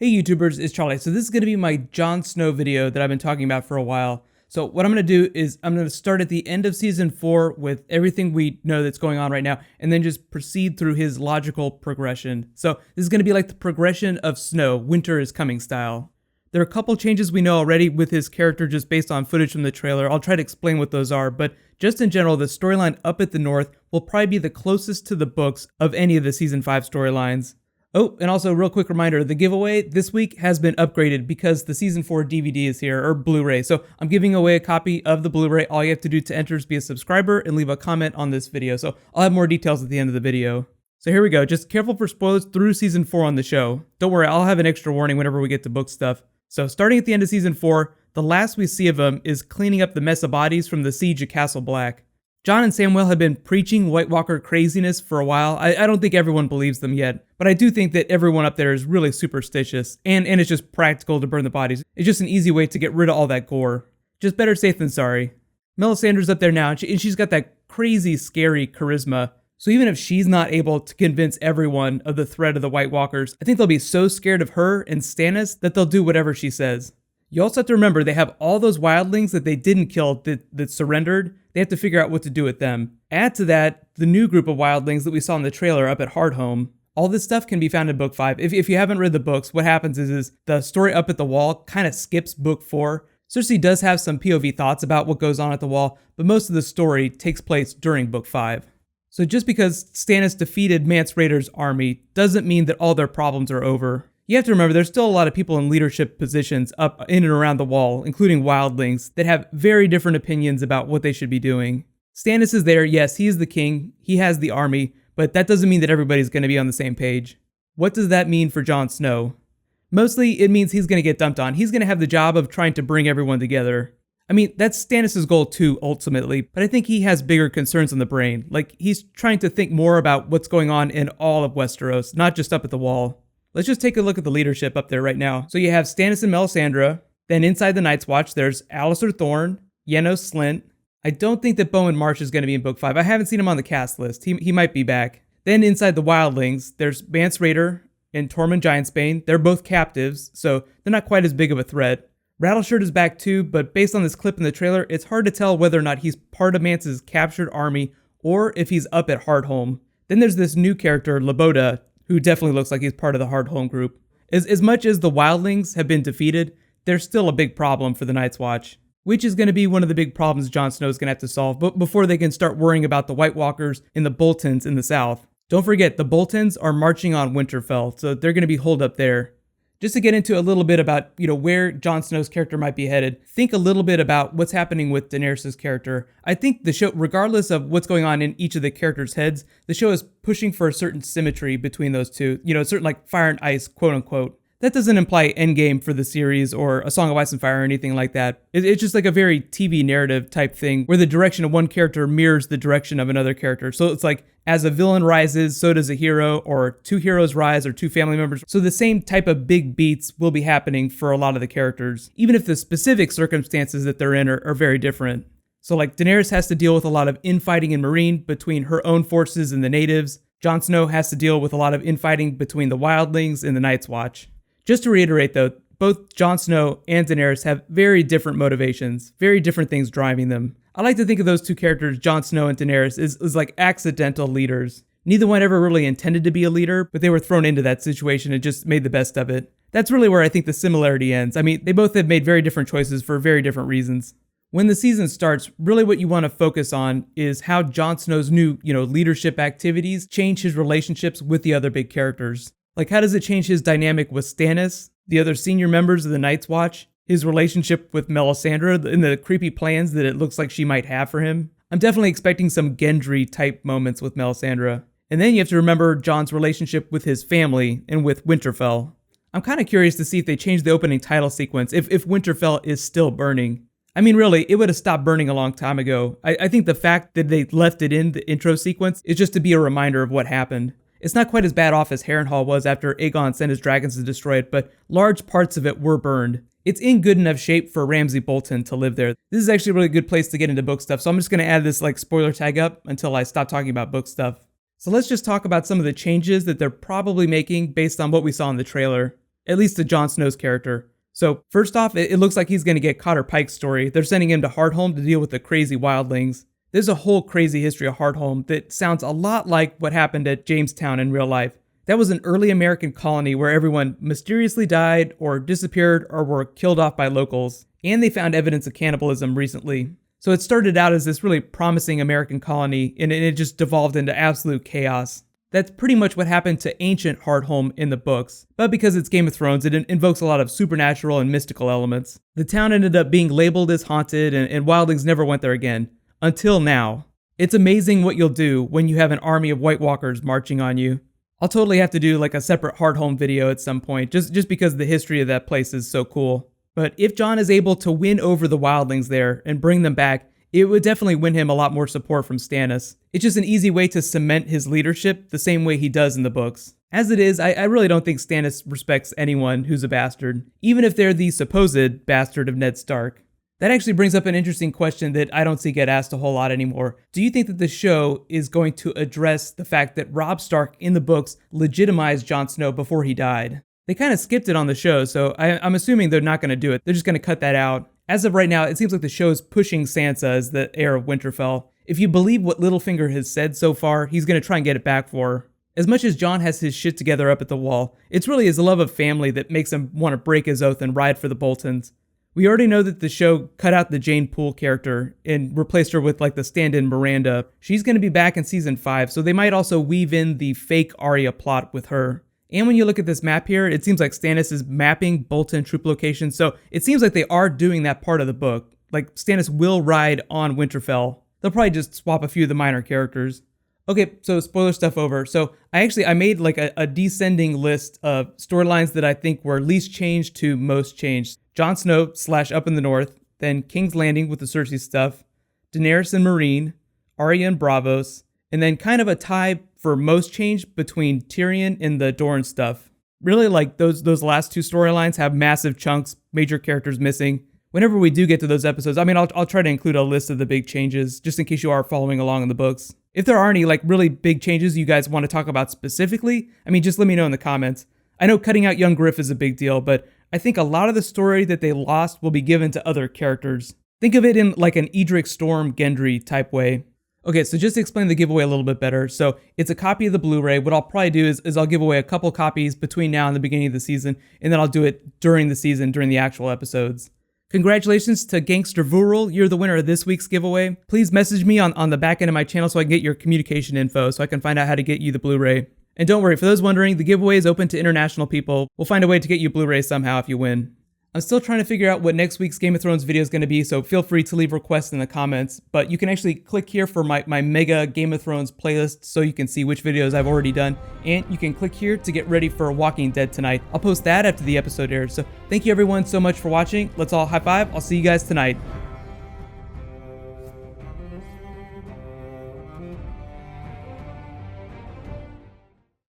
Hey YouTubers, it's Charlie. So this is going to be my Jon Snow video that I've been talking about for a while. So what I'm going to do is I'm going to start at the end of season 4 with everything we know that's going on right now, and then just proceed through his logical progression. So this is going to be like the progression of Snow, winter is coming style. There are a couple changes we know already with his character just based on footage from the trailer. I'll try to explain what those are, but just in general, the storyline up at the north will probably be the closest to the books of any of the season 5 storylines. Oh, and also real quick reminder, the giveaway this week has been upgraded because the season 4 DVD is here, or Blu-ray. So I'm giving away a copy of the Blu-ray. All you have to do to enter is be a subscriber and leave a comment on this video. So I'll have more details at the end of the video. So here we go. Just careful for spoilers through season 4 on the show. Don't worry, I'll have an extra warning whenever we get to book stuff. So starting at the end of season 4, the last we see of him is cleaning up the mess of bodies from the siege of Castle Black. Jon and Samwell have been preaching White Walker craziness for a while. I don't think everyone believes them yet, but I do think that everyone up there is really superstitious, and it's just practical to burn the bodies. It's just an easy way to get rid of all that gore. Just better safe than sorry. Melisandre's up there now, and she's got that crazy, scary charisma. So even if she's not able to convince everyone of the threat of the White Walkers, I think they'll be so scared of her and Stannis that they'll do whatever she says. You also have to remember they have all those wildlings that they didn't kill that surrendered. They have to figure out what to do with them. Add to that the new group of wildlings that we saw in the trailer up at Hardhome. All this stuff can be found in book 5. If you haven't read the books, what happens is the story up at the wall kind of skips book 4. Cersei does have some POV thoughts about what goes on at the wall, but most of the story takes place during book 5. So just because Stannis defeated Mance Rayder's army doesn't mean that all their problems are over. You have to remember there's still a lot of people in leadership positions up in and around the wall, including wildlings, that have very different opinions about what they should be doing. Stannis is there, yes, he is the king, he has the army, but that doesn't mean that everybody's going to be on the same page. What does that mean for Jon Snow? Mostly, it means he's going to get dumped on. He's going to have the job of trying to bring everyone together. I mean, that's Stannis' goal too, ultimately, but I think he has bigger concerns on the brain. Like, he's trying to think more about what's going on in all of Westeros, not just up at the wall. Let's just take a look at the leadership up there right now. So you have Stannis and Melisandre. Then inside the Night's Watch, there's Alliser Thorne, Yenno Slint. I don't think that Bowen Marsh is going to be in book 5. I haven't seen him on the cast list. He might be back. Then inside the Wildlings, there's Mance Rayder and Tormund Giantsbane. They're both captives, so they're not quite as big of a threat. Rattleshirt is back too, but based on this clip in the trailer, it's hard to tell whether or not he's part of Mance's captured army or if he's up at Hardhome. Then there's this new character, Loboda, who definitely looks like he's part of the Hardhome group. As much as the wildlings have been defeated, they're still a big problem for the Night's Watch, which is going to be one of the big problems Jon Snow is going to have to solve before they can start worrying about the White Walkers and the Boltons in the south. Don't forget, the Boltons are marching on Winterfell, so they're going to be holed up there. Just to get into a little bit about, where Jon Snow's character might be headed, think a little bit about what's happening with Daenerys' character. I think the show, regardless of what's going on in each of the characters' heads, the show is pushing for a certain symmetry between those two. Certain like fire and ice, quote unquote. That doesn't imply endgame for the series or A Song of Ice and Fire or anything like that. It's just like a very TV narrative type thing where the direction of one character mirrors the direction of another character. So it's like, as a villain rises, so does a hero, or two heroes rise, or two family members. So the same type of big beats will be happening for a lot of the characters, even if the specific circumstances that they're in are very different. So like Daenerys has to deal with a lot of infighting in Meereen between her own forces and the natives. Jon Snow has to deal with a lot of infighting between the wildlings and the Night's Watch. Just to reiterate though, both Jon Snow and Daenerys have very different motivations, very different things driving them. I like to think of those two characters, Jon Snow and Daenerys, as like accidental leaders. Neither one ever really intended to be a leader, but they were thrown into that situation and just made the best of it. That's really where I think the similarity ends. I mean, they both have made very different choices for very different reasons. When the season starts, really what you want to focus on is how Jon Snow's new, leadership activities change his relationships with the other big characters. Like, how does it change his dynamic with Stannis, the other senior members of the Night's Watch, his relationship with Melisandre, and the creepy plans that it looks like she might have for him? I'm definitely expecting some Gendry-type moments with Melisandre. And then you have to remember Jon's relationship with his family and with Winterfell. I'm kind of curious to see if they change the opening title sequence, if Winterfell is still burning. I mean, really, it would have stopped burning a long time ago. I think the fact that they left it in the intro sequence is just to be a reminder of what happened. It's not quite as bad off as Harrenhal was after Aegon sent his dragons to destroy it, but large parts of it were burned. It's in good enough shape for Ramsay Bolton to live there. This is actually a really good place to get into book stuff, so I'm just going to add this like spoiler tag up until I stop talking about book stuff. So let's just talk about some of the changes that they're probably making based on what we saw in the trailer. at least to Jon Snow's character. So first off, it looks like he's going to get Cotter Pike's story. They're sending him to Hardhome to deal with the crazy wildlings. There's a whole crazy history of Hardhome that sounds a lot like what happened at Jamestown in real life. That was an early American colony where everyone mysteriously died or disappeared or were killed off by locals. And they found evidence of cannibalism recently. So it started out as this really promising American colony, and it just devolved into absolute chaos. That's pretty much what happened to ancient Hardhome in the books. But because it's Game of Thrones, it invokes a lot of supernatural and mystical elements. The town ended up being labeled as haunted, and wildlings never went there again. Until now. It's amazing what you'll do when you have an army of White Walkers marching on you. I'll totally have to do like a separate Hardhome video at some point, just because the history of that place is so cool. But if Jon is able to win over the wildlings there and bring them back, it would definitely win him a lot more support from Stannis. It's just an easy way to cement his leadership the same way he does in the books. As it is, I really don't think Stannis respects anyone who's a bastard, even if they're the supposed bastard of Ned Stark. That actually brings up an interesting question that I don't see get asked a whole lot anymore. Do you think that the show is going to address the fact that Robb Stark in the books legitimized Jon Snow before he died? They kind of skipped it on the show, so I'm assuming they're not going to do it. They're just going to cut that out. As of right now, it seems like the show's pushing Sansa as the heir of Winterfell. If you believe what Littlefinger has said so far, he's going to try and get it back for her. As much as Jon has his shit together up at the Wall, it's really his love of family that makes him want to break his oath and ride for the Boltons. We already know that the show cut out the Jane Poole character and replaced her with like the stand-in Miranda. She's going to be back in season 5, so they might also weave in the fake Arya plot with her. And when you look at this map here, it seems like Stannis is mapping Bolton troop locations, so it seems like they are doing that part of the book. Like, Stannis will ride on Winterfell. They'll probably just swap a few of the minor characters. Okay, so spoiler stuff over. So I made like a descending list of storylines that I think were least changed to most changed. Jon Snow / Up in the North, then King's Landing with the Cersei stuff, Daenerys and Meereen, Arya and Braavos, and then kind of a tie for most change between Tyrion and the Dorne stuff. Really, like, those last two storylines have massive chunks, major characters missing. Whenever we do get to those episodes, I mean, I'll try to include a list of the big changes, just in case you are following along in the books. If there are any, like, really big changes you guys want to talk about specifically, I mean, just let me know in the comments. I know cutting out young Griff is a big deal, but I think a lot of the story that they lost will be given to other characters. Think of it in like an Edric Storm Gendry type way. Okay, so just to explain the giveaway a little bit better. So it's a copy of the Blu-ray. What I'll probably do is I'll give away a couple copies between now and the beginning of the season, and then I'll do it during the season, during the actual episodes. Congratulations to Gangster Vural. You're the winner of this week's giveaway. Please message me on the back end of my channel so I can get your communication info so I can find out how to get you the Blu-ray. And don't worry, for those wondering, the giveaway is open to international people. We'll find a way to get you Blu-ray somehow if you win. I'm still trying to figure out what next week's Game of Thrones video is going to be, so feel free to leave requests in the comments. But you can actually click here for my mega Game of Thrones playlist so you can see which videos I've already done. And you can click here to get ready for Walking Dead tonight. I'll post that after the episode airs. So thank you everyone so much for watching. Let's all high five. I'll see you guys tonight.